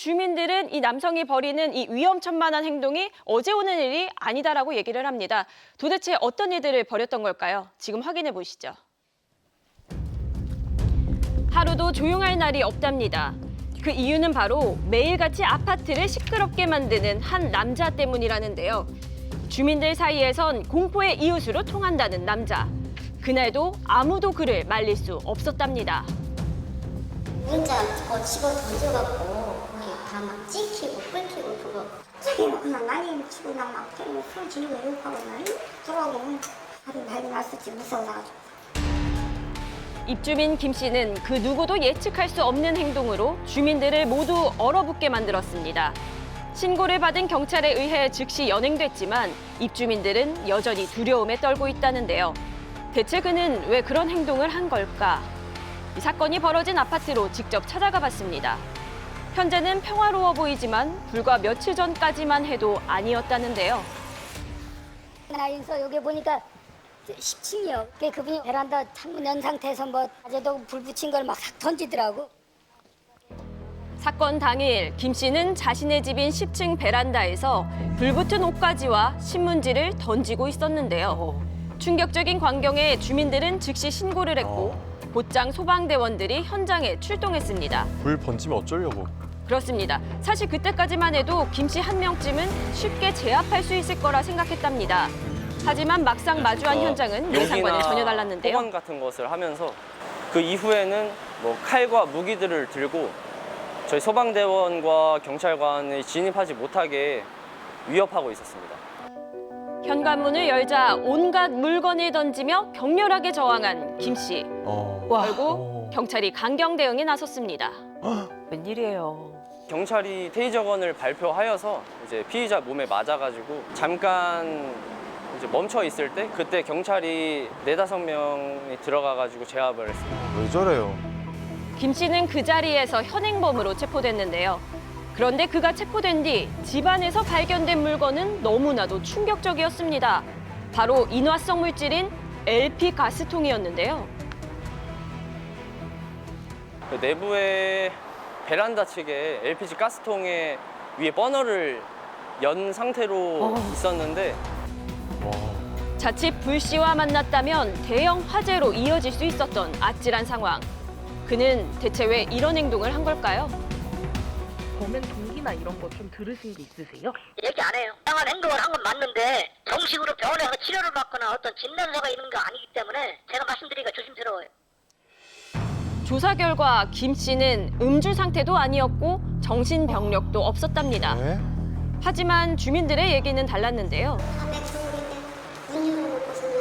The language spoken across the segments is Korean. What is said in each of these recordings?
주민들은 이 남성이 벌이는 이 위험천만한 행동이 어제 오는 일이 아니다라고 얘기를 합니다. 도대체 어떤 일들을 벌였던 걸까요? 지금 확인해 보시죠. 하루도 조용할 날이 없답니다. 그 이유는 바로 매일같이 아파트를 시끄럽게 만드는 한 남자 때문이라는데요. 주민들 사이에선 공포의 이웃으로 통한다는 남자. 그날도 아무도 그를 말릴 수 없었답니다. 문자 집어 던져갖고 거기 다 막 찍히고 끓히고 그거 저기는 그냥 난리 치고 그냥 막 때리고 손 지르고 욕하고 난리 들어가고 하루 난리 났었지 무서워가지고. 입주민 김 씨는 그 누구도 예측할 수 없는 행동으로 주민들을 모두 얼어붙게 만들었습니다. 신고를 받은 경찰에 의해 즉시 연행됐지만 입주민들은 여전히 두려움에 떨고 있다는데요. 대체 그는 왜 그런 행동을 한 걸까? 이 사건이 벌어진 아파트로 직접 찾아가 봤습니다. 현재는 평화로워 보이지만 불과 며칠 전까지만 해도 아니었다는데요. 나에서 여기 보니까 10층이요. 그분이 베란다 창문 연 상태에서 뭐 아재도 불 붙인 걸 막 싹 던지더라고. 사건 당일 김 씨는 자신의 집인 10층 베란다에서 불붙은 옷가지와 신문지를 던지고 있었는데요. 충격적인 광경에 주민들은 즉시 신고를 했고 곧장 소방대원들이 현장에 출동했습니다. 불 번지면 어쩌려고. 그렇습니다. 사실 그때까지만 해도 김 씨 한 명쯤은 쉽게 제압할 수 있을 거라 생각했답니다. 하지만 막상 마주한 현장은 예상과는 전혀 달랐는데요. 포관 같은 것을 하면서 그 이후에는 뭐 칼과 무기들을 들고 저희 소방대원과 경찰관이 진입하지 못하게 위협하고 있었습니다. 현관문을 열자 온갖 물건을 던지며 격렬하게 저항한 김 씨. 결국 경찰이 강경 대응에 나섰습니다. 웬일이에요. 경찰이 테이저건을 발표하여서 이제 피의자 몸에 맞아가지고 잠깐 이제 멈춰 있을 때 그때 경찰이 4~5명이 들어가가지고 제압을 했습니다. 왜 저래요? 김 씨는 그 자리에서 현행범으로 체포됐는데요. 그런데 그가 체포된 뒤 집안에서 발견된 물건은 너무나도 충격적이었습니다. 바로 인화성 물질인 LP 가스통이었는데요. 그 내부에 베란다 측에 LPG 가스통에 위에 버너를 연 상태로 있었는데 자칫 불씨와 만났다면 대형 화재로 이어질 수 있었던 아찔한 상황. 그는 대체 왜 이런 행동을 한 걸까요? 범행 동기나 이런 거 좀 들으신 게 있으세요? 얘기 안 해요. 이상한 행동을 한 건 맞는데 정식으로 병원에 가서 치료를 받거나 어떤 진단서가 있는 거 아니기 때문에 제가 말씀드리기가 조심스러워요. 조사 결과 김 씨는 음주 상태도 아니었고 정신병력도 없었답니다. 네? 하지만 주민들의 얘기는 달랐는데요. 담배 피우는데 문 열어놓고서는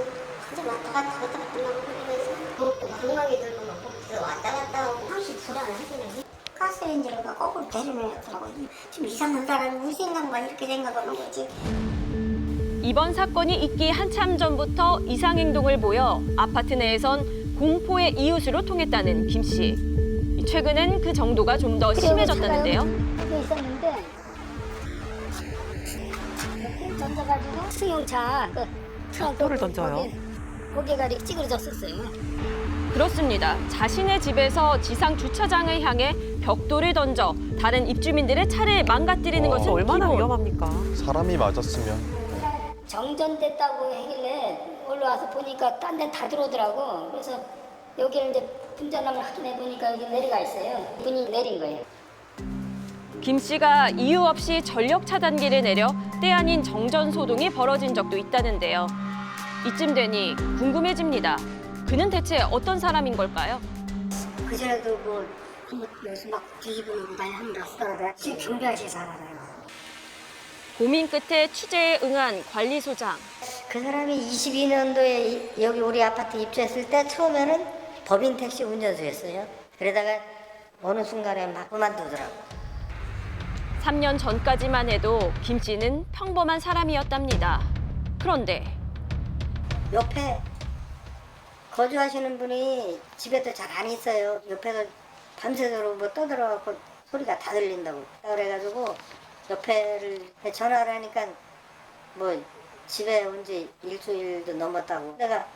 혼자 왔다 갔다 왔다 갔다 막 그러면서 궁금하게 들고 막 왔다 갔다 하고 항상 불안하더라고요. 가스레인지가 거꾸로 배를 했더라고요. 좀 이상한 사람이 우리 생각만 이렇게 생각하는 거지. 이번 사건이 있기 한참 전부터 이상 행동을 보여 아파트 내에선 공포의 이웃으로 통했다는 김 씨. 최근엔 그 정도가 좀 더 심해졌다는데요. 여기 있었는데 이렇게 던져가지고 승용차 벽돌을 던져요? 고개가 이렇게 찌그러졌었어요. 그렇습니다. 자신의 집에서 지상 주차장을 향해 벽돌을 던져 다른 입주민들의 차를 망가뜨리는 것은 얼마나 기본. 위험합니까? 사람이 맞았으면. 정전됐다고 하길래 올라와서 보니까 딴 데는 다 들어오더라고. 그래서 여기를 이제 분전함을 확인해 보니까 여기 내려가 있어요. 분이 내린 거예요. 김 씨가 이유 없이 전력 차단기를 내려 때 아닌 정전 소동이 벌어진 적도 있다는데요. 이쯤 되니 궁금해집니다. 그는 대체 어떤 사람인 걸까요? 그전에도 뭐 여기서 막 뒤집어놓고 많이 한다 하더라고요. 지금 경비하시서 알아요. 고민 끝에 취재에 응한 관리소장. 그 사람이 22년도에 여기 우리 아파트 입주했을 때 처음에는 법인 택시 운전수였어요. 그러다가 어느 순간에 막 그만두더라고. 3년 전까지만 해도 김 씨는 평범한 사람이었답니다. 그런데 옆에 거주하시는 분이 집에도 잘 안 있어요. 옆에서 밤새도록 뭐 떠들어갖고 소리가 다 들린다고. 그래가지고 옆에를 전화를 하니까 뭐 집에 온 지 일주일도 넘었다고. 내가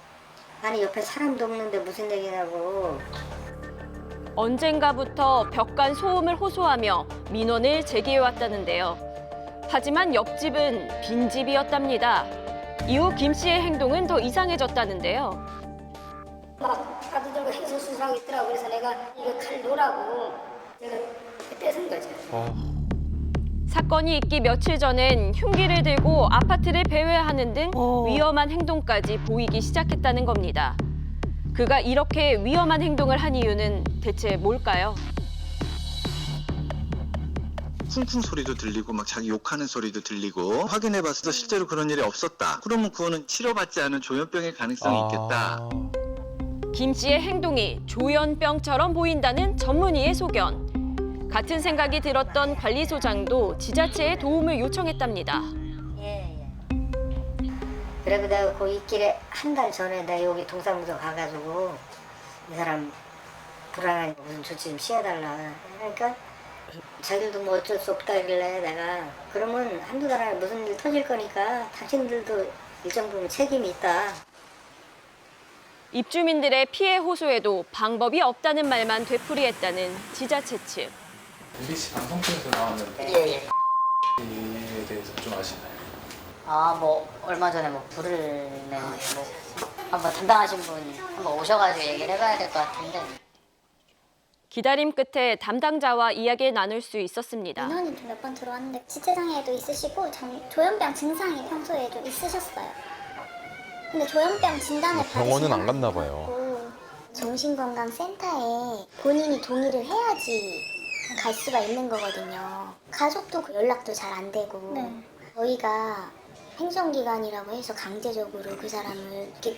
아니 옆에 사람도 없는데 무슨 얘기냐고. 언젠가부터 벽간 소음을 호소하며 민원을 제기해왔다는데요. 하지만 옆집은 빈집이었답니다. 이후 김 씨의 행동은 더 이상해졌다는데요. 막 카드 들고 행성 수술하고 있더라고. 그래서 내가 이거 칼 놓으라고 내가 뺏은 거죠. 사건이 있기 며칠 전엔 흉기를 들고 아파트를 배회하는 등 위험한 행동까지 보이기 시작했다는 겁니다. 그가 이렇게 위험한 행동을 한 이유는 대체 뭘까요? 쿵쿵 소리도 들리고 막 자기 욕하는 소리도 들리고 확인해봤을 때 실제로 그런 일이 없었다. 그러면 그거는 치료받지 않은 조현병의 가능성이 있겠다. 김 씨의 행동이 조현병처럼 보인다는 전문의의 소견. 같은 생각이 들었던 관리소장도 지자체에 도움을 요청했답니다. 예. 그래도 내가 그 있길래 한 달 전에 내가 여기 동사무소 가가지고 이 사람 불안하니까 무슨 조치 좀 취해달라. 그러니까 자기들도 뭐 어쩔 수 없다 이길래 내가 그러면 한두 달 안에 무슨 일 터질 거니까 당신들도 일정 부분 책임이 있다. 입주민들의 피해 호소에도 방법이 없다는 말만 되풀이했다는 지자체 측. MBC 방송국에서 나왔는데 예. 이에 대해서 좀 아시나요? 아, 뭐 얼마 전에 뭐 불을 내는 뭐 한번 담당하신 분 한번 오셔가지고 얘기를 해봐야 될 것 같은데. 기다림 끝에 담당자와 이야기를 나눌 수 있었습니다. 민원이 몇 번 들어왔는데 지체장애도 있으시고 조현병 증상이 평소에 좀 있으셨어요. 근데 조현병 진단을 병원은 안 갔나 받으시지 봐요. 않고 정신건강센터에 본인이 동의를 해야지 갈 수가 있는 거거든요. 가족도 연락도 잘 안 되고 저희가 행정기관이라고 해서 강제적으로 그 사람을 이렇게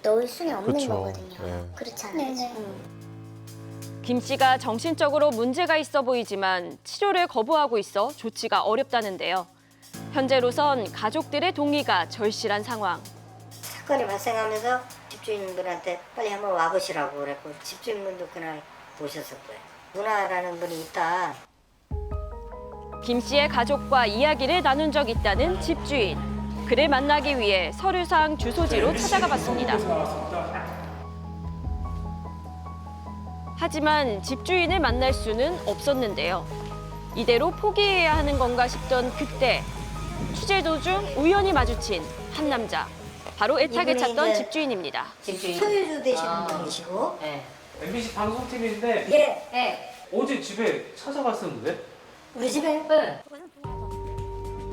넣을 수는 없는 그쵸. 거거든요. 네. 그렇지 않아요? 김 씨가 정신적으로 문제가 있어 보이지만 치료를 거부하고 있어 조치가 어렵다는데요. 현재로선 가족들의 동의가 절실한 상황. 사건이 발생하면서 집주인분한테 빨리 한번 와보시라고 그랬고 집주인분도 그날 오셨었고요. 누나라는 분이 있다. 김 씨의 가족과 이야기를 나눈 적 있다는 집주인. 그를 만나기 위해 서류상 주소지로 찾아가 봤습니다. 하지만 집주인을 만날 수는 없었는데요. 이대로 포기해야 하는 건가 싶던 그때 취재 도중 우연히 마주친 한 남자. 바로 애타게 이분이 찾던 이제 집주인입니다. 집주인. 소유주 되시는 분이시고 네. MBC 방송팀인데 예. 네. 어제 집에 찾아갔었는데 우리 집에 네.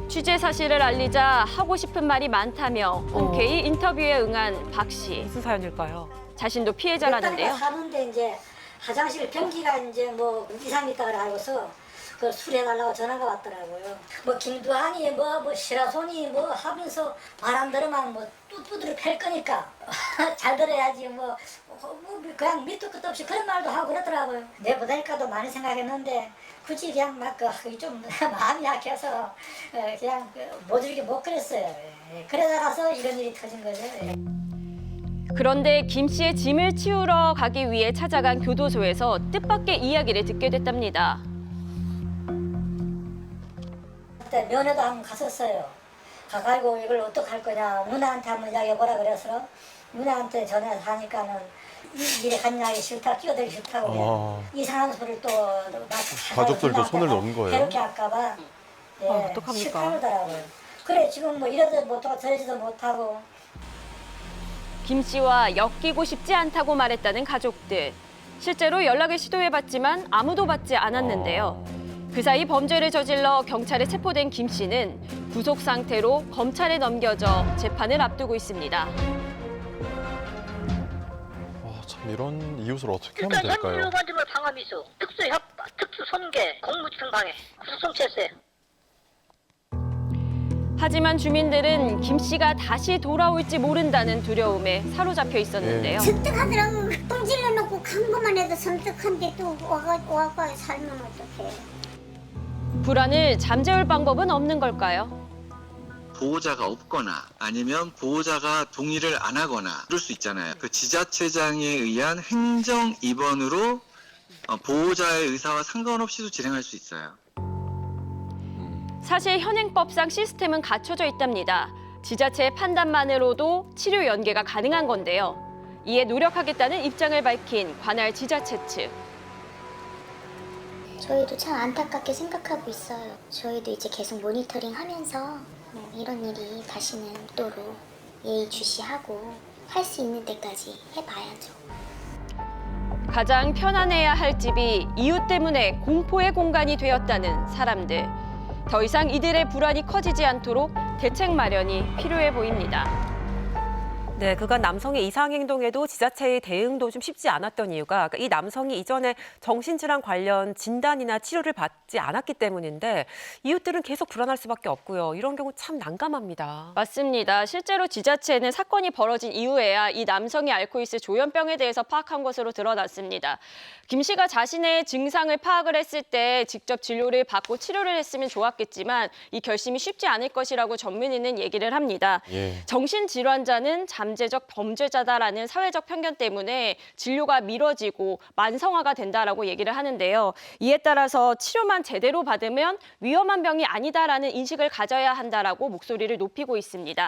취재 사실을 알리자 하고 싶은 말이 많다며 흔쾌히 인터뷰에 응한 박 씨. 무슨 사연일까요? 자신도 피해자라는데요. 사는데 이제 화장실 변기가 이제 뭐 이상 있다고 알고서 그 수리해달라고 전화가 왔더라고요. 뭐 김두한이 뭐 시라손이 뭐 하면서 바람 들으면 뭐 두드려 팰 거니까 잘 들어야지 뭐 그냥 밑도 끝도 없이 그런 말도 하고 그러더라고요. 내보낼까도 많이 생각했는데 굳이 그냥 막 좀 마음이 약해서 그냥 모질게 못 그랬어요. 그러다가서 이런 일이 터진 거죠. 그런데 김 씨의 짐을 치우러 가기 위해 찾아간 교도소에서 뜻밖의 이야기를 듣게 됐답니다. 그때 면회도 한번 갔었어요. 가가지고 이걸 어떡할 거냐 누나한테 한번 이야기해보라 그래서 누나한테 전화해서 하니까는 일에 간냐기 싫다 끼어들기 싫다고 이상한 소리를 또 가족들도 손을 놓은 거예요? 괴롭게 할까봐 어떡합니까? 싫다 그러더라고요. 그래 지금 뭐 이러지도 못하고 저러지도 못하고 김 씨와 엮이고 싶지 않다고 말했다는 가족들. 실제로 연락을 시도해봤지만 아무도 받지 않았는데요. 그 사이 범죄를 저질러 경찰에 체포된 김 씨는 구속 상태로 검찰에 넘겨져 재판을 앞두고 있습니다. 참 이런 이웃을 어떻게 하면 일단 될까요? 현무반증을 방화미수, 특수협박, 특수손괴, 공무집행 방해, 구속체세. 하지만 주민들은 김 씨가 다시 돌아올지 모른다는 두려움에 사로잡혀 있었는데요. 섬뜩하더라고. 똥 질러놓고 간 것만 해도 섬뜩한데 또 와가 살면 어떡해. 불안을 잠재울 방법은 없는 걸까요? 보호자가 없거나 아니면 보호자가 동의를 안 하거나 그럴 수 있잖아요. 그 지자체장에 의한 행정 입원으로 보호자의 의사와 상관없이도 진행할 수 있어요. 사실 현행법상 시스템은 갖춰져 있답니다. 지자체의 판단만으로도 치료 연계가 가능한 건데요. 이에 노력하겠다는 입장을 밝힌 관할 지자체 측. 저희도 참 안타깝게 생각하고 있어요. 저희도 이제 계속 모니터링하면서 이런 일이 다시는 없도록 예의주시하고 할 수 있는 데까지 해봐야죠. 가장 편안해야 할 집이 이웃 때문에 공포의 공간이 되었다는 사람들. 더 이상 이들의 불안이 커지지 않도록 대책 마련이 필요해 보입니다. 네, 그간 남성의 이상 행동에도 지자체의 대응도 좀 쉽지 않았던 이유가 이 남성이 이전에 정신질환 관련 진단이나 치료를 받지 않았기 때문인데 이웃들은 계속 불안할 수밖에 없고요. 이런 경우 참 난감합니다. 맞습니다. 실제로 지자체는 사건이 벌어진 이후에야 이 남성이 앓고 있을 조현병에 대해서 파악한 것으로 드러났습니다. 김 씨가 자신의 증상을 파악을 했을 때 직접 진료를 받고 치료를 했으면 좋았겠지만 이 결심이 쉽지 않을 것이라고 전문의는 얘기를 합니다. 예. 정신질환자는 잠재적 범죄자다라는 사회적 편견 때문에 진료가 미뤄지고 만성화가 된다라고 얘기를 하는데요. 이에 따라서 치료만 제대로 받으면 위험한 병이 아니다라는 인식을 가져야 한다라고 목소리를 높이고 있습니다.